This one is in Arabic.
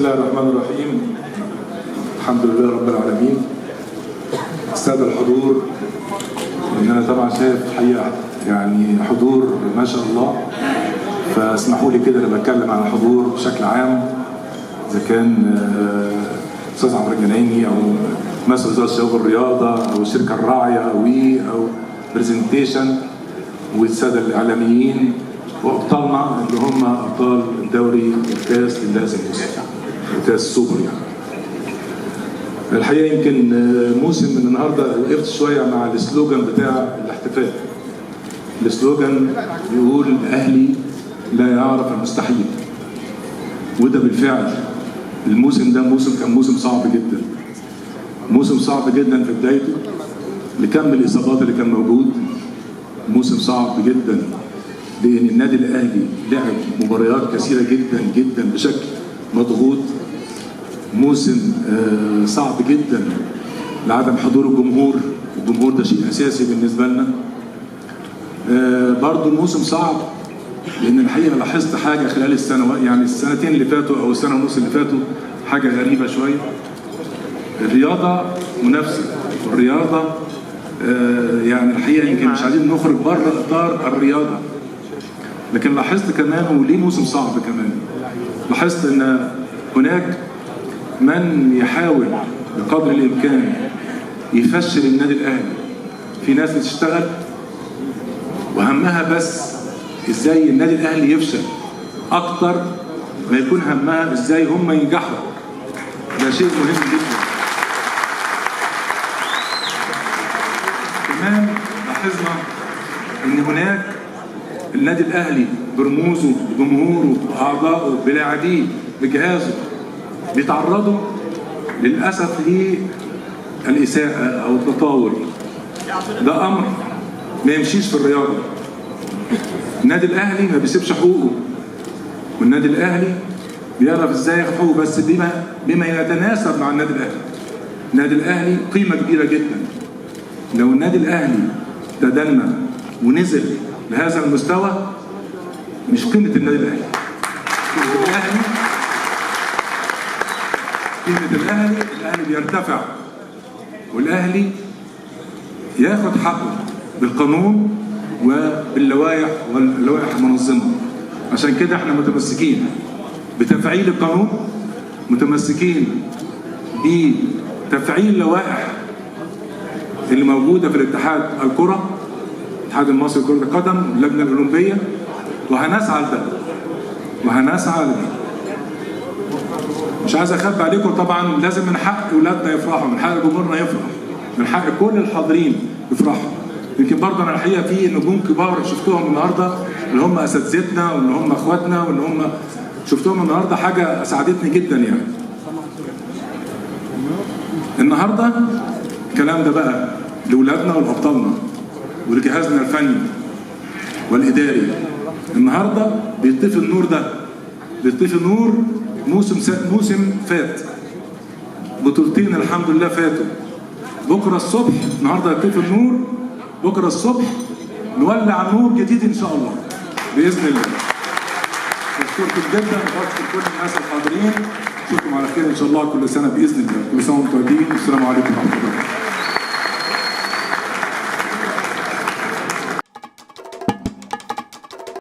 الله الرحمن الرحيم. الحمد لله رب العالمين. السادة الحضور، ان انا طبعا شايف حقيقة يعني حضور ما شاء الله، فاسمحوا لي كده انا بتكلم عن الحضور بشكل عام، اذا كان استاذ عمرو الجنايني او مثلا وزاره الشباب والرياضه او الشركه الراعيه او برزنتيشن، والساده الاعلاميين وابطالنا اللي هم ابطال الدوري والكاس لهذا الموسم، كاس السوبر يعني. الحقيقه يمكن موسم من النهارده وقفت شويه مع السلوجان بتاع الاحتفال. السلوجان بيقول الاهلي لا يعرف المستحيل، وده بالفعل الموسم ده كان موسم صعب جدا، موسم صعب جدا في بدايته لكم الاصابات اللي كان موجود، موسم صعب جدا لان النادي الاهلي لعب مباريات كثيره جدا جدا بشكل مضغوط، موسم صعب جدا لعدم حضور الجمهور ده شيء اساسي بالنسبه لنا. برضه الموسم صعب لان الحقيقه لاحظت حاجه خلال السنوات، يعني السنتين اللي فاتوا او السنه ونص اللي فاتوا، حاجه غريبه شويه. الرياضه منافسه، والرياضه يعني الحقيقه يمكن مش عايزين نخرج بره اطار الرياضه، لكن لاحظت كمان وليه موسم صعب كمان، لاحظت ان هناك من يحاول بقدر الامكان يفشل النادي الاهلي. في ناس بتشتغل وهمها بس ازاي النادي الاهلي يفشل اكتر ما يكون همها ازاي هم ينجحوا. ده شيء مهم جدا. كمان لاحظنا ان هناك النادي الاهلي برموزه بجمهوره باعضائه بلاعبيه بجهازه بيتعرضوا للاسف للاساءه او التطاول. ده امر ما يمشيش في الرياضه. النادي الاهلي ما بيسيبش حقوقه، والنادي الاهلي بيعرف ازاي ياخد حقوقه، بس بما يتناسب مع النادي الاهلي. النادي الاهلي قيمه كبيره جدا. لو النادي الاهلي تدنى ونزل لهذا المستوى مش قيمه النادي الاهلي. قيمه الاهلي بيرتفع، والاهلي ياخد حقه بالقانون وباللوائح واللوائح المنظمه. عشان كده احنا متمسكين بتفعيل القانون، متمسكين بتفعيل اللوائح اللي موجوده في الاتحاد الكره، الاتحاد المصري لكره القدم، اللجنه الاولمبيه، وهنسعى لده. مش عايز اخبي عليكم، طبعا لازم من حق اولادنا يفرحوا، من حق جمهورنا يفرح، من حق كل الحاضرين يفرحوا. يمكن برضه انا الحقيقه في نجوم كبار شفتهم النهارده اللي هم اساتذتنا واللي هم اخواتنا واللي هم شفتهم النهارده، حاجه اسعدتني جدا يعني. النهارده الكلام ده بقى لاولادنا ولابطالنا ولجهازنا الفني والاداري. النهارده بيطفي النور، ده بيطفي النور. موسم فات، بطولتين الحمد لله فاتوا. بكره الصبح، النهارده يطفي النور، بكره الصبح نولع نور جديد ان شاء الله باذن الله. بشكركم جدا وبشكر كل الناس الحاضرين. اشوفكم على خير ان شاء الله كل سنه باذن الله. كل سنه وانتم طيبين، والسلام عليكم ورحمه الله.